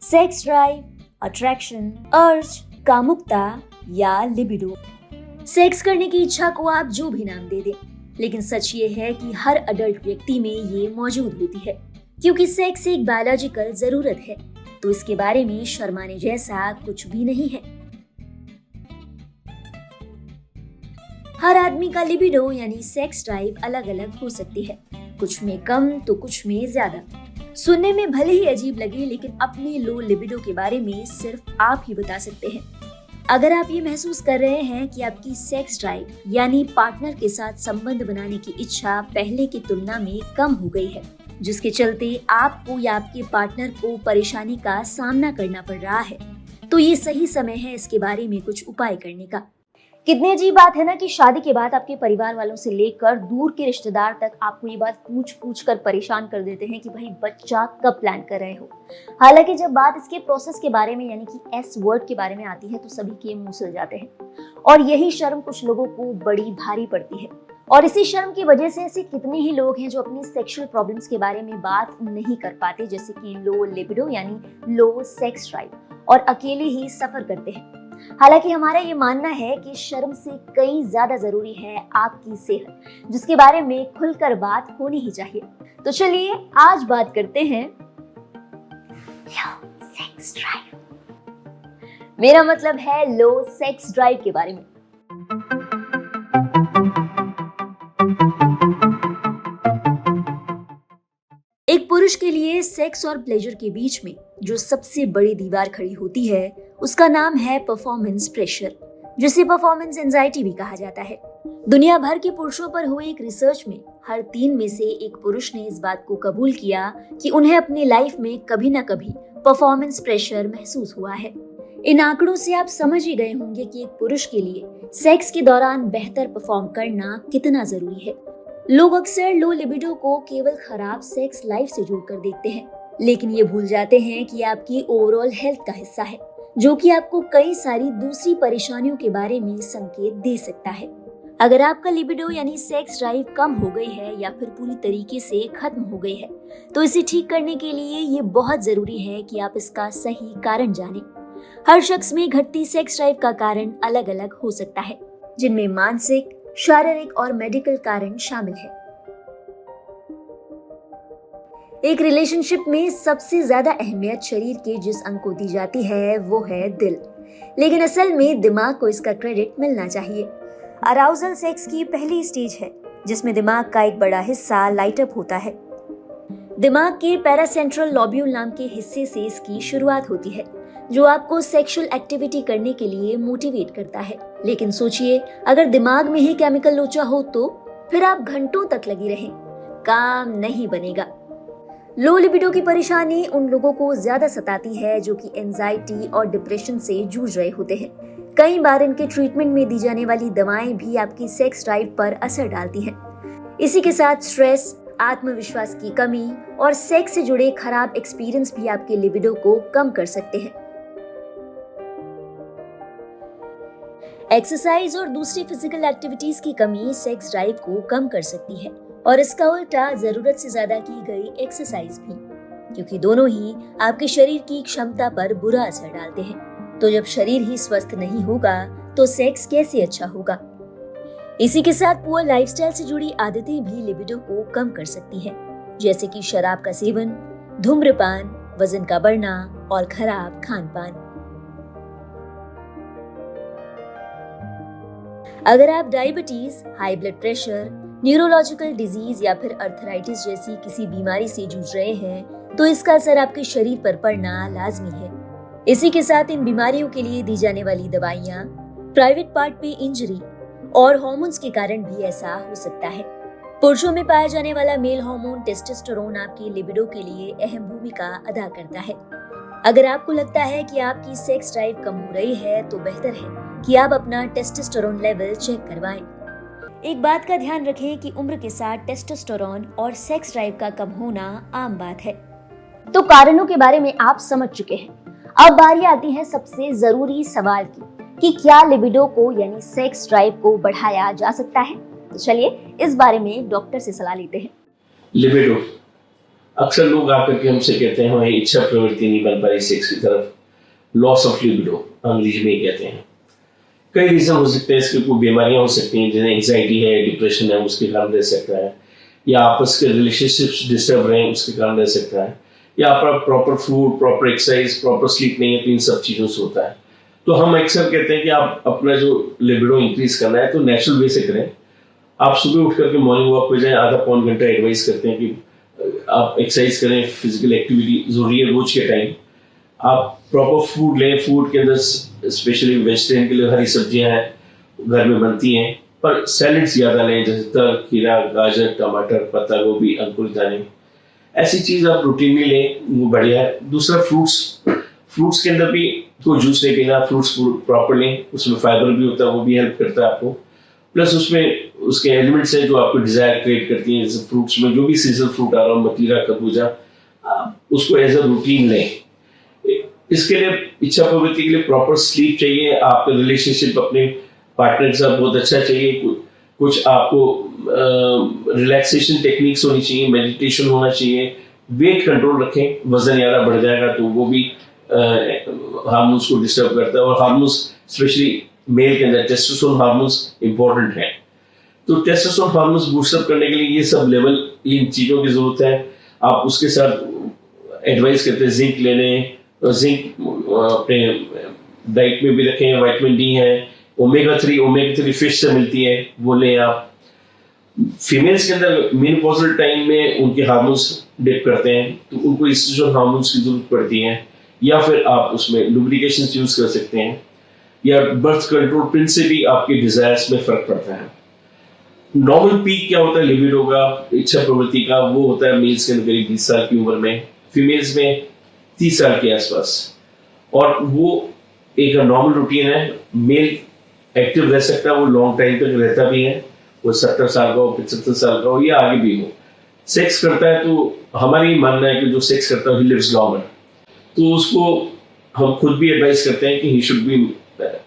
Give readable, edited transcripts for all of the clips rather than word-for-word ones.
Sex drive, attraction, अर्ज, कामुकता या लिबिडो। सेक्स करने की इच्छा को आप जो भी नाम दे दें, लेकिन सच ये है कि हर अडल्ट व्यक्ति में ये मौजूद होती है, क्योंकि सेक्स एक बायोलॉजिकल जरूरत है, तो इसके बारे में शर्माने जैसा कुछ भी नहीं है। हर आदमी का लिबिडो यानी सेक्स ड्राइव अलग अलग हो सकती है, कुछ में कम तो कुछ में ज्यादा। सुनने में भले ही अजीब लगे, लेकिन अपने लो लिबिडो के बारे में सिर्फ आप ही बता सकते हैं। अगर आप ये महसूस कर रहे हैं कि आपकी सेक्स ड्राइव यानी पार्टनर के साथ संबंध बनाने की इच्छा पहले की तुलना में कम हो गई है, जिसके चलते आपको या आपके पार्टनर को परेशानी का सामना करना पड़ रहा है, तो ये सही समय है इसके बारे में कुछ उपाय करने का। कितनी अजीब बात है ना कि शादी के बाद आपके परिवार वालों से लेकर दूर के रिश्तेदार तक आपको ये बात पूछ कर परेशान कर देते हैं कि भाई बच्चा कब प्लान कर रहे हो। हालांकि जब बात इसके प्रोसेस के बारे में यानी कि एस वर्ड के बारे में आती है तो सभी के मुंह सिल जाते हैं और यही शर्म कुछ लोगों को बड़ी भारी पड़ती है। और इसी शर्म की वजह से ऐसे कितने ही लोग हैं जो अपनी सेक्सुअल प्रॉब्लम्स के बारे में बात नहीं कर पाते, जैसे कि लो लिबिडो यानी लो सेक्स ड्राइव, और अकेले ही सफर करते हैं। हालांकि हमारा ये मानना है कि शर्म से कहीं ज्यादा जरूरी है आपकी सेहत, जिसके बारे में खुलकर बात होनी ही चाहिए। तो चलिए आज बात करते हैं लो सेक्स ड्राइव, मेरा मतलब है लो सेक्स ड्राइव के बारे में। एक पुरुष के लिए सेक्स और प्लेजर के बीच में जो सबसे बड़ी दीवार खड़ी होती है उसका नाम है परफॉर्मेंस प्रेशर, जिसे परफॉर्मेंस एंजाइटी भी कहा जाता है। दुनिया भर के पुरुषों पर हुए एक रिसर्च में हर 3 में से एक पुरुष ने इस बात को कबूल किया कि उन्हें अपनी लाइफ में कभी ना कभी परफॉर्मेंस प्रेशर महसूस हुआ है। इन आंकड़ों से आप समझ ही गए होंगे कि एक पुरुष के लिए सेक्स के दौरान बेहतर परफॉर्म करना कितना जरूरी है। लोग अक्सर लो लिबिडो को केवल खराब सेक्स लाइफ से जोड़कर देखते हैं, लेकिन ये भूल जाते हैं कि आपकी ओवरऑल हेल्थ का हिस्सा है, जो कि आपको कई सारी दूसरी परेशानियों के बारे में संकेत दे सकता है। अगर आपका लिबिडो यानी सेक्स ड्राइव कम हो गई है या फिर पूरी तरीके से खत्म हो गई है, तो इसे ठीक करने के लिए ये बहुत जरूरी है कि आप इसका सही कारण जानें। हर शख्स में घटती सेक्स ड्राइव का कारण अलग अलग हो सकता है, जिनमें मानसिक, शारीरिक और मेडिकल कारण शामिल है। एक रिलेशनशिप में सबसे ज्यादा अहमियत शरीर के जिस अंग को दी जाती है वो है दिल, लेकिन असल में दिमाग को इसका क्रेडिट मिलना चाहिए। अराउजल सेक्स की पहली स्टेज है, जिसमें दिमाग का एक बड़ा हिस्सा लाइट अप होता है। दिमाग के पैरासेंट्रल लॉब्यूल नाम के हिस्से से इसकी शुरुआत होती है, जो आपको सेक्सुअल एक्टिविटी करने के लिए मोटिवेट करता है। लेकिन सोचिए, अगर दिमाग में ही केमिकल लोचा हो तो फिर आप घंटों तक लगी रहें, काम नहीं बनेगा। लो लिबिडो की परेशानी उन लोगों को ज्यादा सताती है जो कि एंजाइटी और डिप्रेशन से जूझ रहे होते हैं। कई बार इनके ट्रीटमेंट में दी जाने वाली दवाएं भी आपकी सेक्स ड्राइव पर असर डालती हैं। इसी के साथ स्ट्रेस, आत्मविश्वास की कमी और सेक्स से जुड़े खराब एक्सपीरियंस भी आपके लिबिडो को कम कर सकते हैं। एक्सरसाइज और दूसरी फिजिकल एक्टिविटीज की कमी सेक्स ड्राइव को कम कर सकती है, और इसका उल्टा जरूरत से ज्यादा की गई एक्सरसाइज भी, क्योंकि दोनों ही आपके शरीर की क्षमता पर बुरा असर डालते हैं। तो जब शरीर ही स्वस्थ नहीं होगा तो सेक्स कैसे अच्छा होगा। इसी के साथ पुअर लाइफस्टाइल से जुड़ी आदतें भी लिबिडो को कम कर सकती हैं, जैसे कि शराब का सेवन, धूम्रपान, वजन का बढ़ना और खराब खान-पान। अगर आप diabetes, high blood pressure, neurological disease या फिर अर्थराइटिस जैसी किसी बीमारी से जूझ रहे हैं, तो इसका असर आपके शरीर पर पड़ना लाजमी है। इसी के साथ इन बीमारियों के लिए दी जाने वाली दवाइयाँ, प्राइवेट पार्ट पे इंजरी और हार्मोन्स के कारण भी ऐसा हो सकता है। पुरुषों में पाया जाने वाला मेल हार्मोन टेस्टोस्टेरोन आपकी लिबिडो के लिए अहम भूमिका अदा करता है। अगर आपको लगता है कि आपकी सेक्स ड्राइव कम हो रही है तो बेहतर है कि आप अपना टेस्टोस्टेरोन लेवल चेक करवाएं। एक बात का ध्यान रखें कि उम्र के साथ टेस्टोस्टेरोन और सेक्स ड्राइव का कम होना आम बात है। तो कारणों के बारे में आप समझ चुके हैं। अब बारी आती है सबसे जरूरी सवाल की कि क्या लिबिडो को यानी सेक्स ड्राइव को बढ़ाया जा सकता है। तो चलिए इस बारे में डॉक्टर से सलाह लेते हैं। लिबिडो अक्सर लोग आकर के हमसे कहते हैं हमारी इच्छा प्रवृत्ति नहीं बन पा रही सेक्स की तरफ, लॉस ऑफ लिबिडो अंग्रेजी में कहते हैं। कई रीजन हो सकते हैं इसके, कोई बीमारियां हो सकती हैं जैसे एंग्जाइटी है, डिप्रेशन है, उसके कारण रह सकता है, या आपस के रिलेशनशिप्स डिस्टर्ब रहे हैं उसके कारण रह सकता है, या आपका proper food, proper exercise, proper sleep नहीं है, तो इन सब चीज़ों से होता है। तो हम अक्सर कहते हैं कि आप अपना जो लिबिडो इंक्रीज करना है तो नेचुरल वे से करें। आप सुबह उठ करके मॉर्निंग वॉक पे जाएं, आधा पौन घंटा एडवाइस करते हैं कि आप एक्सरसाइज करें, फिजिकल एक्टिविटी जरूरी है रोज के टाइम। आप प्रॉपर फूड लें, फूड के अंदर स्पेशली वेजिटेरियन के लिए हरी सब्जियां हैं, घर में बनती हैं, पर सैलेड ज्यादा लें, जैसे तर, खीरा, गाजर, टमाटर, पत्ता गोभी, अंकुरित दाने, ऐसी चीज आप रूटीन में लें, वो बढ़िया है। दूसरा फ्रूट्स के अंदर भी कोई जूस नहीं पीना, फ्रूट्स प्रॉपर लें, उसमें फाइबर भी होता है, वो भी हेल्प करता है आपको। प्लस उसमें उसके एलिमेंट्स हैं जो आपको डिजायर क्रिएट करती हैं, जैसे फ्रूट्स में जो भी सीजनल फ्रूट आ रहा हो, मतीरा, खरबूजा, उसको एज अ रूटीन लें। इसके लिए इच्छा प्रवृत्ति के लिए प्रॉपर स्लीप चाहिए, आपका रिलेशनशिप अपने पार्टनर के साथ बहुत अच्छा चाहिए, कुछ आपको रिलैक्सेशन टेक्निक्स होनी चाहिए, मेडिटेशन होना चाहिए, वेट कंट्रोल रखें, वजन ज़्यादा बढ़ जाएगा तो वो भी हार्मोन्स को डिस्टर्ब करता है, और हार्मोन्स स्पेशली मेल के अंदर टेस्टोस्टेरोन हार्मोन्स इंपॉर्टेंट है। तो टेस्टोस्टेरोन हार्मोन्स बूस्टअप करने के लिए ये सब लेवल, इन चीज़ों की जरूरत है। आप उसके साथ एडवाइस करते हैं जिंक लेने, जिंक अपने डाइट में भी रखें, विटामिन डी है, ओमेगा 3 फिश से मिलती है, वो लें आप। फीमेल्स के अंदर मेनोपॉजल टाइम में उनके हार्मोन्स डिप करते हैं तो उनको एस्ट्रोजन हार्मोन्स की जरूरत पड़ती है, या फिर आप उसमें लुब्रिकेशन यूज कर सकते हैं, या बर्थ कंट्रोल पिल से भी आपके डिजायर्स में फर्क पड़ता है। नॉर्मल पीक क्या होता है लिबिडो का, इच्छा प्रवृत्ति का, वो होता है मेल्स के अंदर करीब 20 साल की उम्र में, फीमेल्स में 30 साल के आसपास, और वो एक नॉर्मल रूटीन है। मेल एक्टिव रह सकता है, वो लॉन्ग टाइम तक रहता भी है, वो 70 साल का हो, 75 साल का हो, या आगे भी हो। सेक्स करता है तो हमारी मानना है कि जो सेक्स करता है ही लिव्स लॉन्गर, तो उसको हम खुद भी एडवाइस करते हैं कि he should be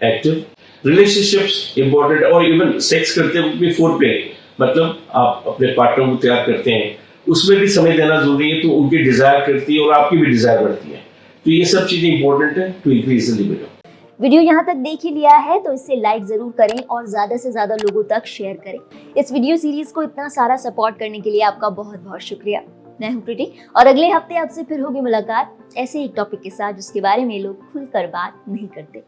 active. Relationships important, और इवन सेक्स करते वक्त भी फोर प्ले, मतलब आप अपने पार्टनर को तैयार करते हैं, उसमें भी समय देना जरूरी है, तो उनकी डिजायर करती है और आपकी भी डिजायर बढ़ती है। तो ये सब चीजें इंपॉर्टेंट है to increase the libido. Video यहाँ तक देख ही लिया है तो इसे लाइक जरूर करें और ज्यादा से ज्यादा लोगों तक शेयर करें। इस वीडियो सीरीज को इतना सारा सपोर्ट करने के लिए आपका बहुत बहुत शुक्रिया। मैं हूं प्रीति और अगले हफ्ते आपसे फिर होगी मुलाकात ऐसे एक टॉपिक के साथ जिसके बारे में लोग खुलकर बात नहीं करते।